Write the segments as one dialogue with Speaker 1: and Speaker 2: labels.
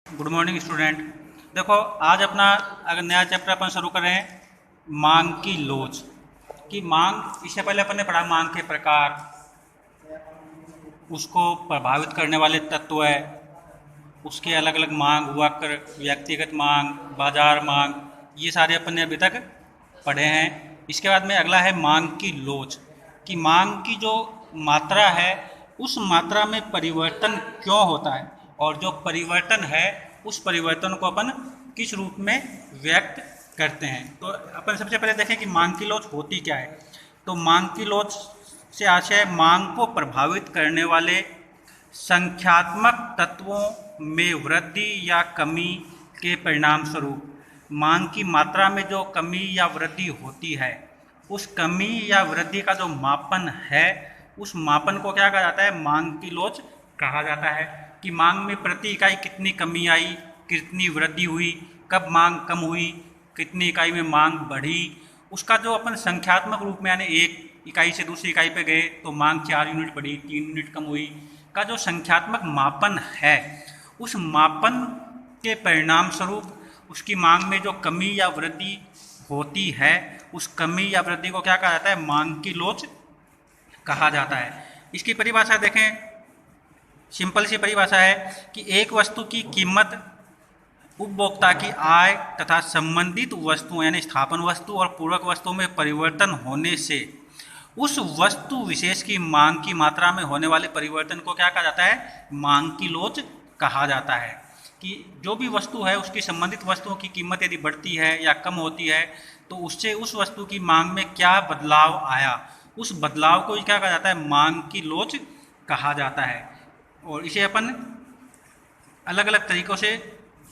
Speaker 1: Good morning student. देखो, आज अपना अगर नया चैप्टर अपन शुरू कर रहे हैं, मांग की लोच की मांग। इससे पहले अपन ने पढ़ा मांग के प्रकार, उसको प्रभावित करने वाले तत्व है, उसके अलग अलग मांग हुआ कर, व्यक्तिगत मांग, बाजार मांग, ये सारे अपन ने अभी तक पढ़े हैं। इसके बाद में अगला है मांग की लोच कि मांग की जो मात्रा है उस मात्रा में परिवर्तन क्यों होता है, और जो परिवर्तन है उस परिवर्तन को अपन किस रूप में व्यक्त करते हैं। तो अपन सबसे पहले देखें कि मांग की लोच होती क्या है। तो मांग की लोच से आशय मांग को प्रभावित करने वाले संख्यात्मक तत्वों में वृद्धि या कमी के परिणाम स्वरूप मांग की मात्रा में जो कमी या वृद्धि होती है, उस कमी या वृद्धि का जो मापन है, उस मापन को क्या कहा जाता है, मांग की लोच कहा जाता है। कि मांग में प्रति इकाई कितनी कमी आई, कितनी वृद्धि हुई, कब मांग कम हुई, कितनी इकाई में मांग बढ़ी, उसका जो अपन संख्यात्मक रूप में यानी एक इकाई से दूसरी इकाई पे गए तो मांग 4 यूनिट बढ़ी, 3 यूनिट कम हुई, का जो संख्यात्मक मापन है, उस मापन के परिणाम स्वरूप उसकी मांग में जो कमी या वृद्धि होती है, उस कमी या वृद्धि को क्या कहा जाता है, मांग की लोच कहा जाता है। इसकी परिभाषा देखें, सिंपल सी परिभाषा है कि एक वस्तु की कीमत उपभोक्ता की आय तथा संबंधित वस्तुओं यानी स्थापन वस्तु और पूरक वस्तु में परिवर्तन होने से उस वस्तु विशेष की मांग की मात्रा में होने वाले परिवर्तन को क्या कहा जाता है, मांग की लोच कहा जाता है। कि जो भी वस्तु है उसकी संबंधित वस्तुओं की कीमत यदि बढ़ती है या कम होती है तो उससे उस वस्तु की मांग में क्या बदलाव आया, उस बदलाव को क्या कहा जाता है, मांग की लोच कहा जाता है। और इसे अपन अलग अलग तरीक़ों से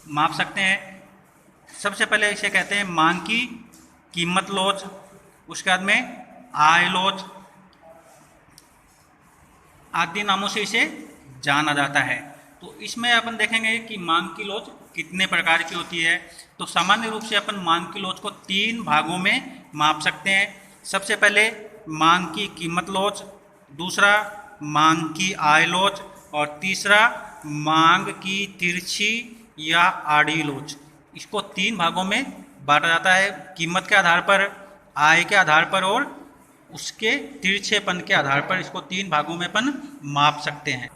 Speaker 1: माप सकते हैं। सबसे पहले इसे कहते हैं मांग की कीमत लोच, उसके बाद में आय लोच आदि नामों से इसे जाना जाता है। तो इसमें अपन देखेंगे कि मांग की लोच कितने प्रकार की होती है। तो सामान्य रूप से अपन मांग की लोच को 3 भागों में माप सकते हैं। सबसे पहले मांग की कीमत लोच, दूसरा मांग की आय लोच, और तीसरा मांग की तिरछी या आड़ी लोच। इसको 3 भागों में बांटा जाता है, कीमत के आधार पर, आय के आधार पर और उसके तिरछेपन के आधार पर। इसको 3 भागों में अपन माप सकते हैं।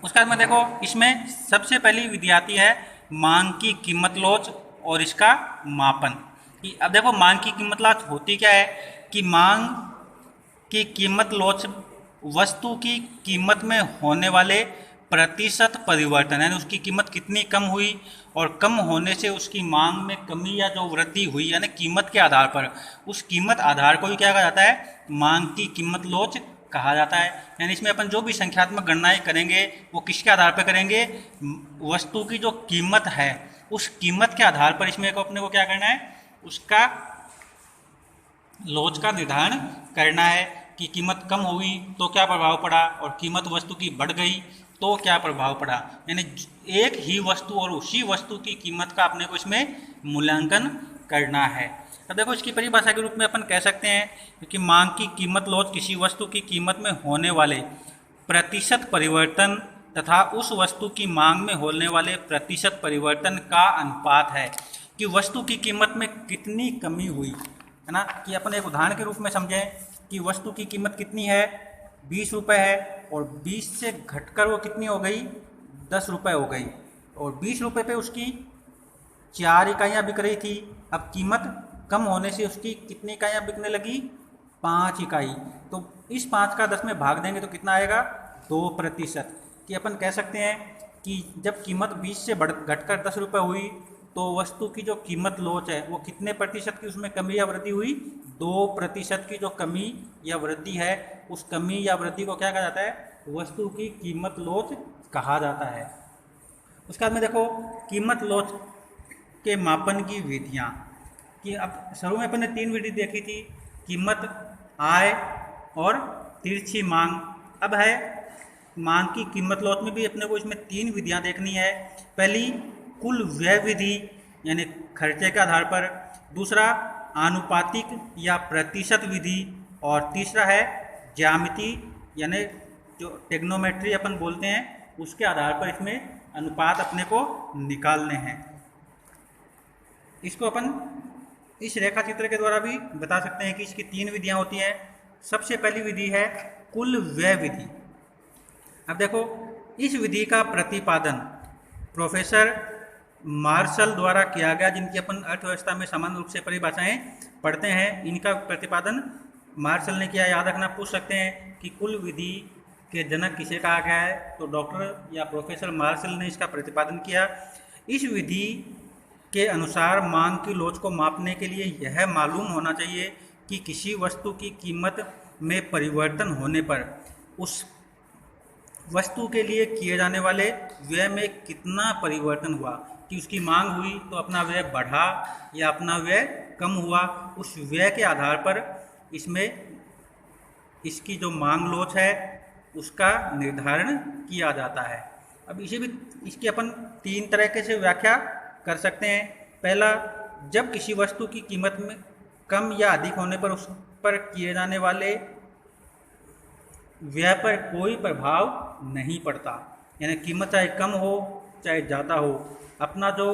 Speaker 1: उसके बाद में देखो, इसमें सबसे पहली विधि आती है मांग की कीमत लोच और इसका मापन। कि अब देखो, मांग की कीमत लोच होती क्या है कि मांग की कीमत लोच वस्तु की कीमत में होने वाले प्रतिशत परिवर्तन, यानी उसकी कीमत कितनी कम हुई और कम होने से उसकी मांग में कमी या जो वृद्धि हुई, यानी कीमत के आधार पर, उस कीमत आधार को ही क्या कहा जाता है, मांग की कीमत लोच कहा जाता है। यानी इसमें अपन जो भी संख्यात्मक गणनाएं करेंगे वो किसके आधार पर करेंगे, वस्तु की जो कीमत है उस कीमत के आधार पर इसमें अपने को क्या करना है, उसका लोच का निर्धारण करना है। कि कीमत कम हुई तो क्या प्रभाव पड़ा, और कीमत वस्तु की बढ़ गई तो क्या प्रभाव पड़ा। यानी एक ही वस्तु और उसी वस्तु की कीमत का अपने को इसमें मूल्यांकन करना है। अब देखो, इसकी परिभाषा के रूप में अपन कह सकते हैं कि मांग की कीमत लोच किसी वस्तु की कीमत में होने वाले प्रतिशत परिवर्तन तथा उस वस्तु की मांग में होने वाले प्रतिशत परिवर्तन का अनुपात है। कि वस्तु की कीमत में कितनी कमी हुई, है ना। कि अपन एक उदाहरण के रूप में समझें कि वस्तु की कीमत कितनी है, 20 रुपये है, और 20 से घटकर वो कितनी हो गई, 10 रुपये हो गई, और 20 रुपये पे उसकी 4 इकाइयाँ बिक रही थी। अब कीमत कम होने से उसकी कितनी इकाइयाँ बिकने लगी, 5 इकाई। तो इस 5 का 10 में भाग देंगे तो कितना आएगा, 2%। कि अपन कह सकते हैं कि जब कीमत 20 से घटकर 10 रुपये हुई तो वस्तु की जो कीमत लोच है वो कितने प्रतिशत की उसमें कमी या वृद्धि हुई, 2% की जो कमी या वृद्धि है, उस कमी या वृद्धि को क्या कहा जाता है, वस्तु की कीमत लोच कहा जाता है। उसके बाद में देखो, कीमत लोच के मापन की विधियाँ। कि अब शुरू में अपन ने 3 विधि देखी थी, कीमत, आय और तिरछी मांग। अब है मांग की कीमत लोच में भी अपने को इसमें 3 विधियाँ देखनी है। पहली कुल व्यय विधि, यानी खर्चे के आधार पर, दूसरा आनुपातिक या प्रतिशत विधि, और तीसरा है ज्यामिति यानी जो टेग्नोमेट्री अपन बोलते हैं उसके आधार पर इसमें अनुपात अपने को निकालने हैं। इसको अपन इस रेखा चित्र के द्वारा भी बता सकते हैं कि इसकी 3 विधियां होती हैं। सबसे पहली विधि है कुल व्यय विधि। अब देखो, इस विधि का प्रतिपादन प्रोफेसर मार्शल द्वारा किया गया, जिनकी अपन अर्थव्यवस्था में सामान्य रूप से परिभाषाएं पढ़ते हैं। इनका प्रतिपादन मार्शल ने किया। याद रखना, पूछ सकते हैं कि कुल विधि के जनक किसे कहा गया है, तो डॉक्टर या प्रोफेसर मार्शल ने इसका प्रतिपादन किया। इस विधि के अनुसार मांग की लोच को मापने के लिए यह मालूम होना चाहिए कि किसी वस्तु की कीमत में परिवर्तन होने पर उस वस्तु के लिए किए जाने वाले व्यय में कितना परिवर्तन हुआ, कि उसकी मांग हुई तो अपना व्यय बढ़ा या अपना व्यय कम हुआ। उस व्यय के आधार पर इसमें इसकी जो मांग लोच है उसका निर्धारण किया जाता है। अब इसे भी इसकी अपन 3 तरीके से व्याख्या कर सकते हैं। पहला, जब किसी वस्तु की कीमत में कम या अधिक होने पर उस पर किए जाने वाले व्यय पर कोई प्रभाव नहीं पड़ता, यानी कीमत चाहे कम हो चाहे ज़्यादा हो, अपना जो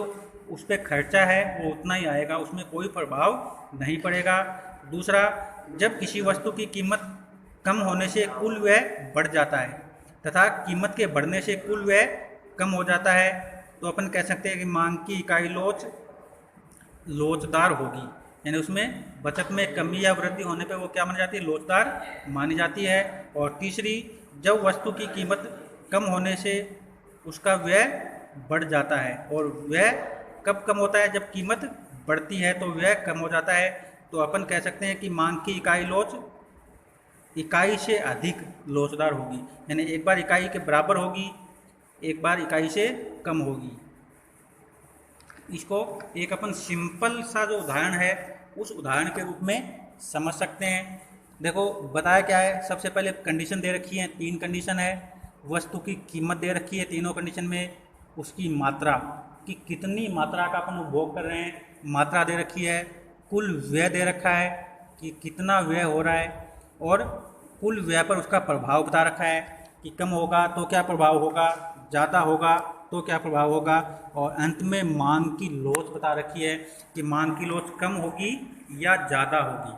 Speaker 1: उस पर खर्चा है वो उतना ही आएगा, उसमें कोई प्रभाव नहीं पड़ेगा। दूसरा, जब किसी वस्तु की कीमत कम होने से कुल व्यय बढ़ जाता है तथा कीमत के बढ़ने से कुल व्यय कम हो जाता है, तो अपन कह सकते हैं कि मांग की इकाई लोचदार होगी, यानी उसमें बचत में कमी या वृद्धि होने पर वो क्या मानी जाती है, लोचदार मानी जाती है। और तीसरी, जब वस्तु की कीमत कम होने से उसका व्यय बढ़ जाता है, और व्यय कब कम होता है, जब कीमत बढ़ती है तो व्यय कम हो जाता है, तो अपन कह सकते हैं कि मांग की इकाई लोच इकाई से अधिक लोचदार होगी, यानी एक बार इकाई के बराबर होगी, एक बार इकाई से कम होगी। इसको एक अपन सिंपल सा जो उदाहरण है उस उदाहरण के रूप में समझ सकते हैं। देखो, बताया क्या है, सबसे पहले कंडीशन दे रखी है, 3 कंडीशन है। वस्तु की कीमत दे रखी है, तीनों कंडीशन में उसकी मात्रा कि कितनी मात्रा का अपन उपभोग कर रहे हैं, मात्रा दे रखी है। कुल व्यय दे रखा है कि कितना व्यय हो रहा है, और कुल व्यय पर उसका प्रभाव बता रखा है कि कम होगा तो क्या प्रभाव होगा, ज़्यादा होगा तो क्या प्रभाव होगा, और अंत में मांग की लोच बता रखी है कि मांग की लोच कम होगी या ज़्यादा होगी।